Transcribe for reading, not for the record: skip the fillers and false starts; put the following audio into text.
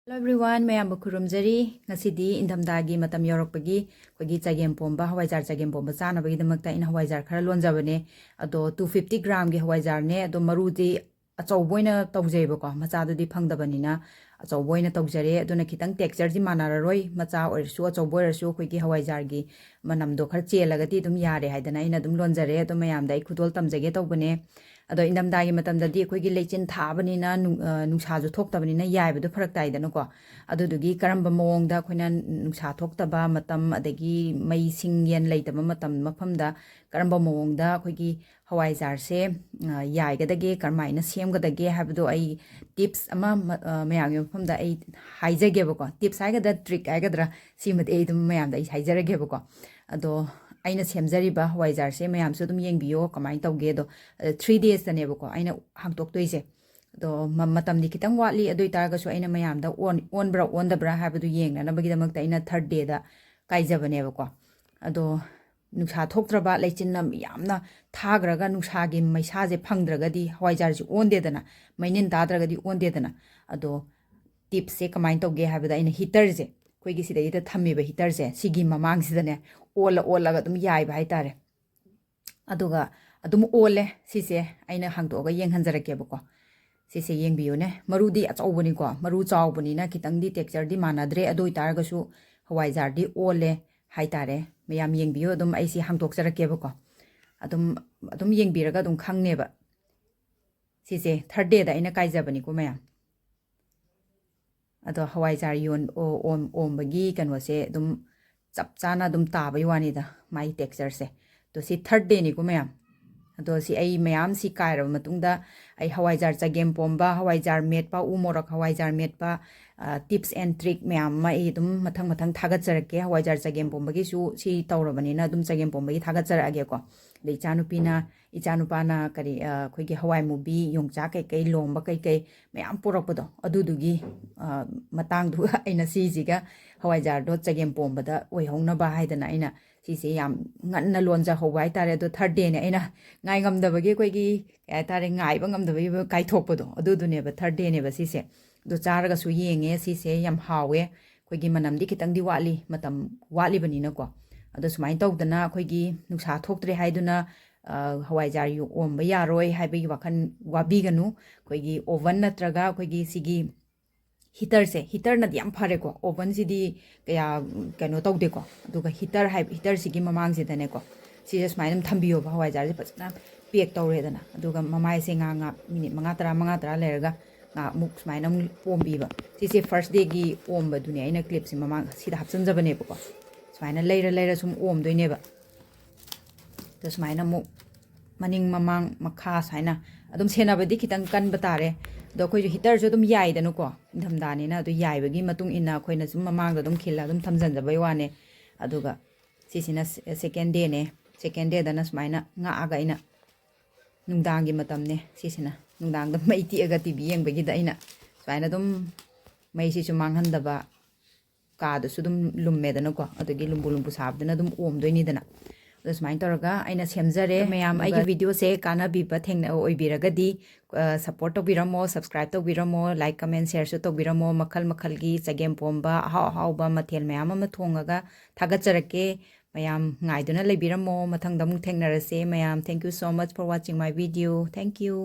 Hello everyone, mayam bukurumjari ngasidi indhamdagi matam yorokpagi khogi chagem pomba hawaijar chagem pomba chana bagi damakta in hawaijar khara lonjabane ado 250 gram gi hawaijar ne ado marudi achauboina tawjeba ko macha dudi phangdabanina achauboina tawjare aduna kitang texture ji manararoi macha oirsu achauboirasu khogi hawaijar gi manam do khar chelagati dum yare haidana ina dum lonjare ado mayam dai khudol tamjage tawbane ado indamdagi matamdadi khogi lechin thabanina nungsha ju thoktabanina yaibadu pharak taidana ko adudugi karamba mawongda khoina nungsha thoktaba matam adagi mai sing yen leitaba matam mafamda karamba mawongda khogi hawaijar se yaigadage karmaina semgadage habdo ai tips ama mayam mafamda ai haijage bako tips haigada trick haigadra simate ai dum mayam da ai haijarage bako ado aina semjariba hawaijar se mayam su dum yengbiyo kamai tawge do 3 days tane bako aina hangtok toise do matam di kitang watli adoi targa su aina mayam da on da bra habdu yengna na bagi damak aina third day da kaijabane bako ado nungsa thoktraba lechin nam yamna thagraga nungsa gi maisa je phangdraga di hawaijar ji onde dana mainin dadraga di onde dana ado tips se kamai tawge habda aina heater je koigi sidai da thammi ba heater je sigi mamang sidane ola ga dum yai ba haitare aduga adum ole sise aina hangto ga yeng hanjarake bako sise yeng biyo ne marudi achawbani ko maru chawbani na kitang di texture di manadre adoi tar ga su hawaijar di ole haitare mayam yeng biyo dum aisi hangtok jarake bako adum yeng biraga dum khangne ba sise third day da aina kaijabani ko mayam ado hawaijar yon om bagi kanwa se dum chap chana dum tabai wani da mai texture se to si third day ni ko mayam ado si ai mayam si kaira matungda ai hawaijar chagem pomba hawaijar metpa umorak hawaijar metpa tips and trick mayam mai dum mathang thagat jarake hawaijar chagem pomba gi su si tawrabani na dum chagem pomba gi thagat jarage ko dei ichanupana kari khoigi hawai mubi yongcha kai lomba kai mayam porakpado adudugi matang du aina si jiga hawaijar do chagem pomba da oi hongna ba haidana aina sise yam nganna lonja howai tare do third day ne aina ngai ngamdabagi khoigi kai tare ngai ba ngamdabagi kai thokpado adudune ba third day ne ba sise do charaga su yenge sise yam hawe khoigi manam di kitang di wali matam wali bani na ko ado sumai tawdana khoigi nungsa thoktre haiduna hawaijar yu omba yaroi haibagi wakhan wabiganu khoigi oven natraga khoigi sigi heater na yam phare ko oven sidi kaya kano tawde ko aduga heater sigi mamang se dane ko sije sumai dum thambiyo ba hawaijar je pachna pek tawre dana aduga mamai se nga minute manga tara leraga nga muk sumai nam pombi ba sise first day gi omba dunia ina clip si mamang sida hapsan jabane ko sumai na leira sum om doine ba to sumai na muk maning mamang makha saina adum sena badi kitang kan batare do khoi heater jo dum yai danu ko indhamdani na do yai bagi matung ina khoina sum mamang da dum khila dum thamjan jabai wane aduga sisina second day dana smaina nga aga ina nungdang gi matam ne sisina nungdang da mai ti aga tv yeng bagi da ina smaina dum mai si su mang handaba ka do su dum lumme dana ko adugi lumbu sab dana dum om doini dana sumai taraga aina semjare mayam ai gi video se kana biba thengna oibiragadi support tobiramo subscribe tobiramo like comment share so tobiramo makhal gi chagem pomba haw ba mathel mayam ama thongaga thagacharake mayam ngaiduna lebiramo mathangdam thengnarase mayam thank you so much for watching my video thank you